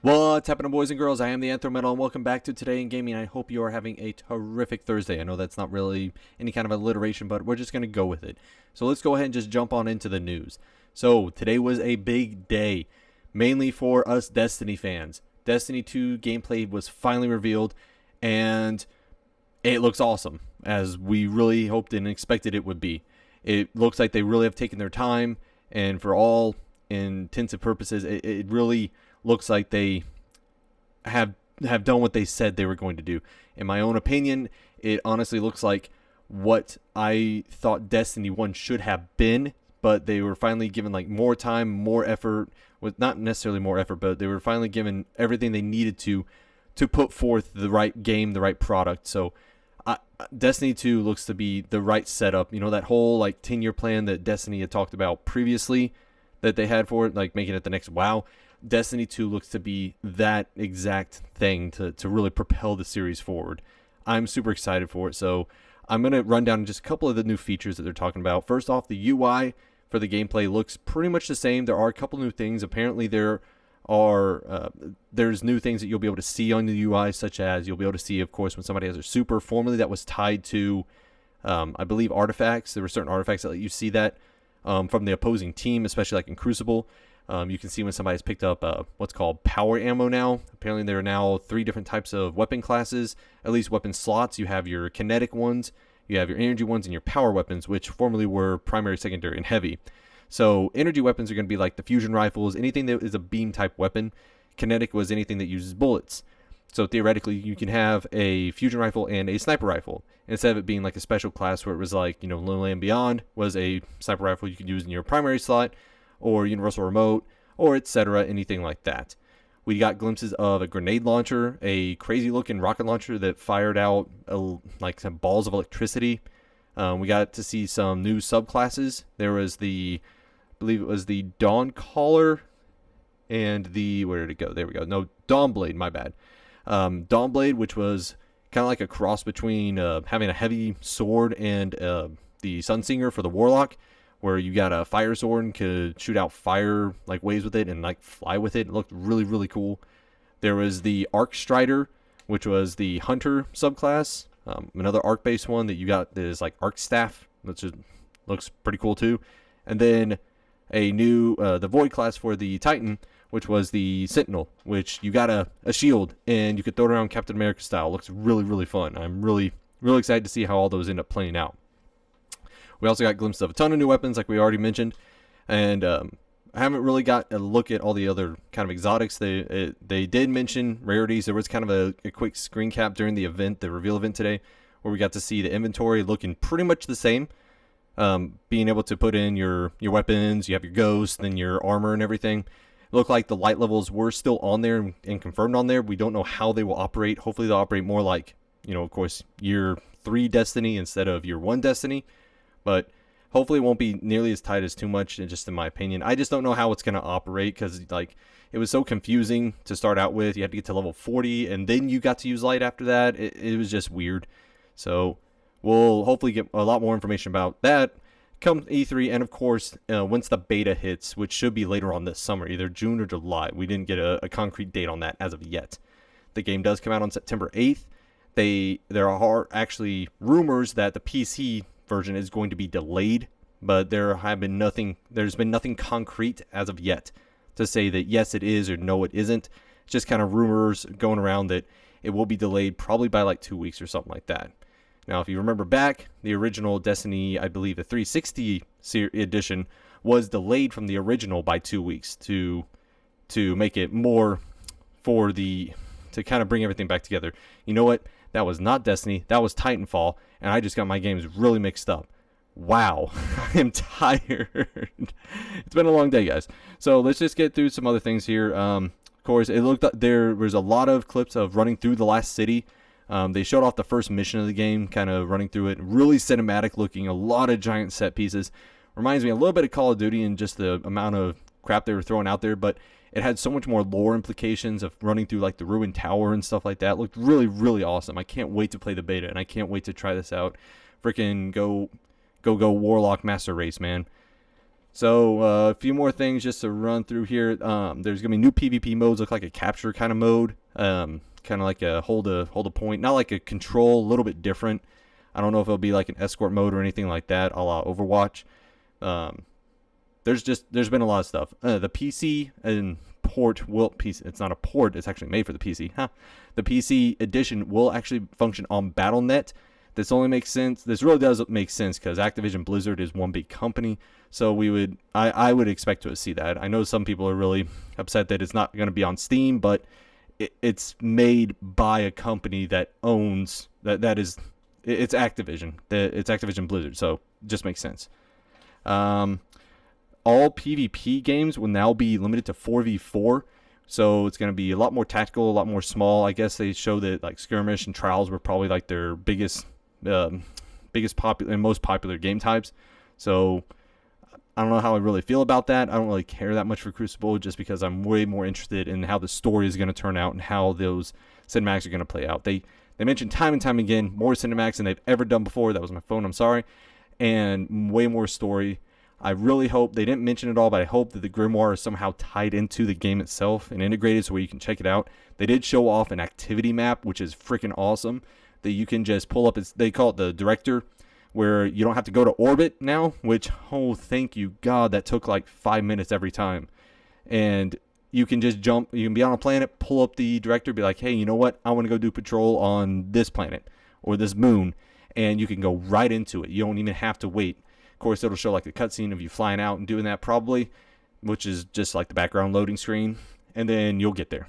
What's happening, boys and girls? I am the Anthrometal, and welcome back to Today in Gaming. I hope you are having a terrific Thursday. I know that's not really any kind of alliteration, but we're just going to go with it. So let's go ahead and just jump on into the news. So today was a big day, mainly for us Destiny fans. Destiny 2 gameplay was finally revealed, and it looks awesome, as we really hoped and expected it would be. It looks like they really have taken their time, and for all intents and purposes, it really looks like they have done what they said they were going to do. In my own opinion, it honestly looks like what I thought Destiny 1 should have been, but they were finally given like more time, more effort, with not necessarily more effort, but they were finally given everything they needed to put forth the right game, the right product. So Destiny 2 looks to be the right setup. You know, that whole like 10-year plan that Destiny had talked about previously that they had for it, like making it the next WoW. Destiny 2 looks to be that exact thing to really propel the series forward. I'm super excited for it. So I'm going to run down just a couple of the new features that they're talking about. First off, the UI for the gameplay looks pretty much the same. There are a couple new things. Apparently there's new things that you'll be able to see on the UI, such as you'll be able to see, of course, when somebody has a super. Formerly that was tied to, I believe, artifacts. There were certain artifacts that let you see that from the opposing team, especially like in Crucible. You can see when somebody's picked up what's called power ammo now. Apparently there are now 3 different types of weapon classes, at least weapon slots. You have your kinetic ones, you have your energy ones, and your power weapons, which formerly were primary, secondary, and heavy. So energy weapons are going to be like the fusion rifles, anything that is a beam type weapon. Kinetic was anything that uses bullets. So theoretically, you can have a fusion rifle and a sniper rifle. Instead of it being like a special class where it was like, Lowland Beyond was a sniper rifle you could use in your primary slot, or universal remote, or etc., anything like that. We got glimpses of a grenade launcher, a crazy looking rocket launcher that fired out like some balls of electricity. We got to see some new subclasses. There was I believe it was the Dawn Caller and where did it go? There we go. No, Dawnblade, my bad. Dawnblade, which was kind of like a cross between having a heavy sword and the Sunsinger for the Warlock, where you got a fire sword and could shoot out fire like waves with it and like fly with it. It looked really, really cool. There was the Arc Strider, which was the Hunter subclass. Another arc-based one that you got that is like Arc Staff, which looks pretty cool too. And then a new the Void class for the Titan, which was the Sentinel, which you got a shield and you could throw it around Captain America style. Looks really, really fun. I'm really, really excited to see how all those end up playing out. We also got glimpses of a ton of new weapons, like we already mentioned, and I haven't really got a look at all the other kind of exotics. They did mention rarities. There was kind of a quick screen cap during the event, the reveal event today, where we got to see the inventory looking pretty much the same. Being able to put in your weapons, you have your ghosts, then your armor and everything. It looked like the light levels were still on there and confirmed on there. We don't know how they will operate. Hopefully they'll operate more like, of course, year 3 Destiny instead of year 1 Destiny. But hopefully it won't be nearly as tight as too much, just in my opinion. I just don't know how it's going to operate because it was so confusing to start out with. You had to get to level 40 and then you got to use light after that. It was just weird. So we'll hopefully get a lot more information about that come E3. And of course, once the beta hits, which should be later on this summer, either June or July. We didn't get a concrete date on that as of yet. The game does come out on September 8th. There are actually rumors that the PC version is going to be delayed, but there's been nothing concrete as of yet to say that yes it is or no it isn't. It's just kind of rumors going around that it will be delayed probably by like 2 weeks or something like that. Now if you remember back, the original Destiny, I believe the 360 edition was delayed from the original by 2 weeks to make it more to kind of bring everything back together. You know what? That was not Destiny. That was Titanfall. And I just got my games really mixed up. Wow. I am tired. It's been a long day, guys. So let's just get through some other things here. Of course, it looked like there was a lot of clips of running through the last city. They showed off the first mission of the game, kind of running through it. Really cinematic looking. A lot of giant set pieces. Reminds me a little bit of Call of Duty and just the amount of crap they were throwing out there. But it had so much more lore implications of running through like the ruined tower and stuff like that. It looked really, really awesome. I can't wait to play the beta and I can't wait to try this out. Freaking go Warlock Master Race, man. So a few more things just to run through here. There's gonna be new PvP modes, look like a capture kind of mode, kind of like a hold a point, not like a control, a little bit different. I don't know if it'll be like an escort mode or anything like that, a la Overwatch. There's been a lot of stuff. The PC and port will PC. It's not a port. It's actually made for the PC. The PC edition will actually function on BattleNet. This only makes sense. This really does make sense because Activision Blizzard is one big company. So I would expect to see that. I know some people are really upset that it's not going to be on Steam, but it's made by a company that owns it's Activision. It's Activision Blizzard, so it just makes sense. All PvP games will now be limited to 4v4. So it's going to be a lot more tactical, a lot more small. I guess they show that like skirmish and trials were probably like their biggest popular and most popular game types. So I don't know how I really feel about that. I don't really care that much for Crucible just because I'm way more interested in how the story is going to turn out and how those cinematics are going to play out. They mentioned time and time again more cinematics than they've ever done before. That was my phone, I'm sorry. And way more story. I really hope, they didn't mention it all, but I hope that the Grimoire is somehow tied into the game itself and integrated so where you can check it out. They did show off an activity map, which is freaking awesome, that you can just pull up. They call it the Director, where you don't have to go to orbit now, which, oh, thank you, God, that took like 5 minutes every time. And you can just jump, you can be on a planet, pull up the Director, be like, hey, you know what? I want to go do patrol on this planet or this moon. And you can go right into it. You don't even have to wait. Of course, it'll show like a cutscene of you flying out and doing that probably, which is just like the background loading screen. And then you'll get there.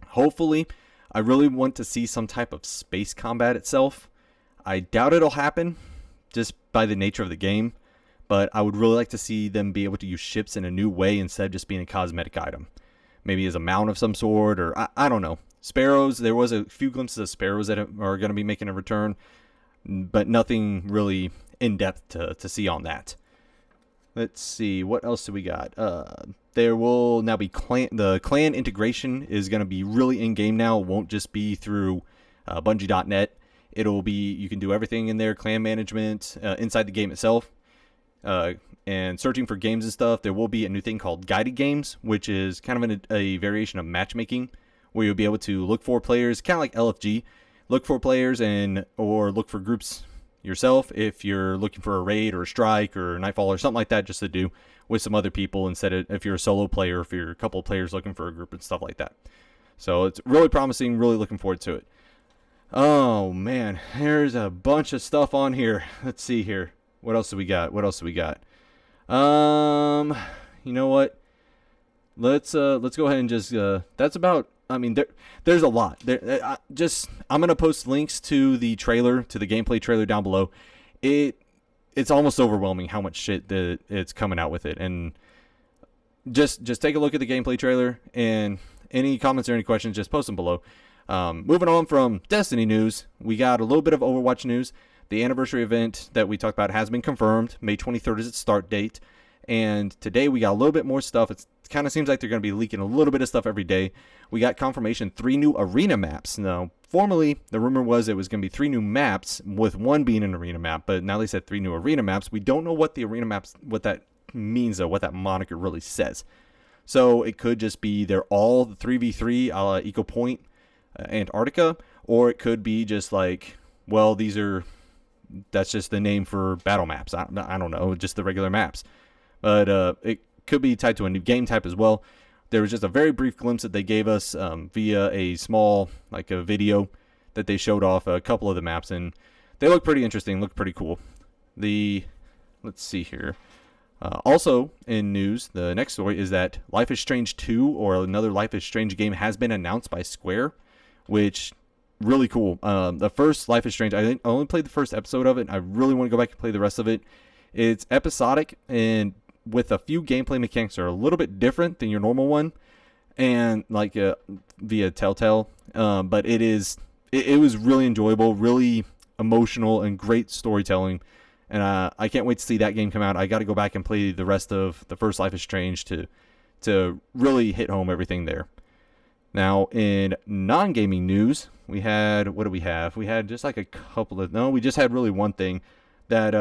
Hopefully, I really want to see some type of space combat itself. I doubt it'll happen just by the nature of the game. But I would really like to see them be able to use ships in a new way instead of just being a cosmetic item. Maybe as a mount of some sort, or I don't know. Sparrows, there was a few glimpses of sparrows that are going to be making a return, but nothing really in-depth to see on that. Let's see, what else do we got? There will now be the clan integration is going to be really in-game now. It won't just be through Bungie.net. It'll be, you can do everything in there, clan management, inside the game itself. And searching for games and stuff. There will be a new thing called guided games, which is kind of a variation of matchmaking, where you'll be able to look for players, kind of like LFG, look for players or look for groups yourself if you're looking for a raid or a strike or nightfall or something like that, just to do with some other people instead of if you're a solo player, if you're a couple of players looking for a group and stuff like that. So it's really promising, really looking forward to it. Oh man, there's a bunch of stuff on here. Let's see here. What else do we got? You know what? Let's go ahead and just that's about. I mean, there's a lot. I'm gonna post links to the trailer, to the gameplay trailer down below. It's almost overwhelming how much shit that it's coming out with it, and just take a look at the gameplay trailer, and any comments or any questions, just post them below. Moving on from Destiny news, we got a little bit of Overwatch news. The anniversary event that we talked about has been confirmed. May 23rd is its start date. And today we got a little bit more stuff. It kind of seems like they're going to be leaking a little bit of stuff every day. We got confirmation 3 new arena maps. Now, formerly, the rumor was it was going to be 3 new maps, with one being an arena map. But now they said 3 new arena maps. We don't know what the arena maps, what that means, though, what that moniker really says. So it could just be they're all the 3v3 a la Eco Point, Antarctica. Or it could be just like, well, that's just the name for battle maps. I don't know, just the regular maps. But it could be tied to a new game type as well. There was just a very brief glimpse that they gave us via a small, like a video that they showed off a couple of the maps, and they look pretty interesting, look pretty cool. Let's see here. Also in news, the next story is that Life is Strange 2, or another Life is Strange game, has been announced by Square, which really cool. The first Life is Strange, I only played the first episode of it. I really want to go back and play the rest of it. It's episodic and with a few gameplay mechanics that are a little bit different than your normal one, and like via Telltale. But it was really enjoyable, really emotional, and great storytelling. And I can't wait to see that game come out. I got to go back and play the rest of the first Life is Strange to really hit home everything there. Now, in non-gaming news, we had, what do we have? We had just like a couple of, no, we just had really one thing that,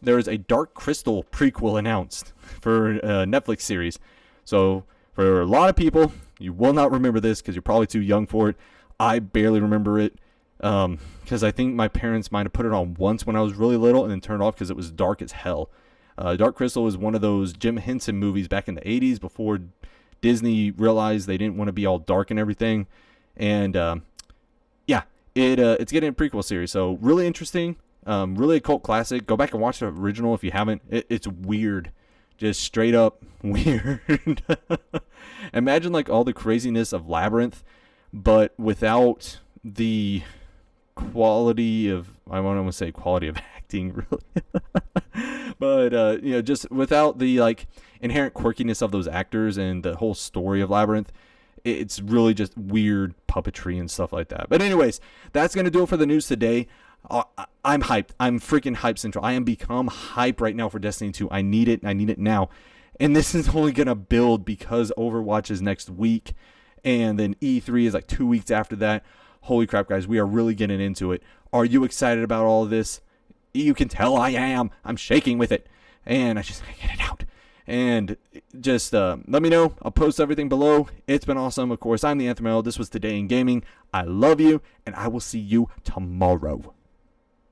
there is a Dark Crystal prequel announced for a Netflix series. So for a lot of people, you will not remember this because you're probably too young for it. I barely remember it because I think my parents might have put it on once when I was really little and then turned it off because it was dark as hell. Dark Crystal was one of those Jim Henson movies back in the 80s before Disney realized they didn't want to be all dark and everything. And it's getting a prequel series. So really interesting. Really a cult classic. Go back and watch the original if you haven't. It's weird. Just straight up weird. Imagine like all the craziness of Labyrinth, but without the quality of, I don't want to say quality of acting really, but just without the like inherent quirkiness of those actors and the whole story of Labyrinth. It's really just weird puppetry and stuff like that. But anyways, that's going to do it for the news today. I'm hyped. I'm freaking hyped central. I am become hype right now for Destiny 2. I need it. I need it now. And this is only going to build because Overwatch is next week. And then E3 is like 2 weeks after that. Holy crap, guys. We are really getting into it. Are you excited about all of this? You can tell I am. I'm shaking with it. And I just get it out. And just let me know. I'll post everything below. It's been awesome. Of course, I'm the Anthem. This was Today in Gaming. I love you, and I will see you tomorrow.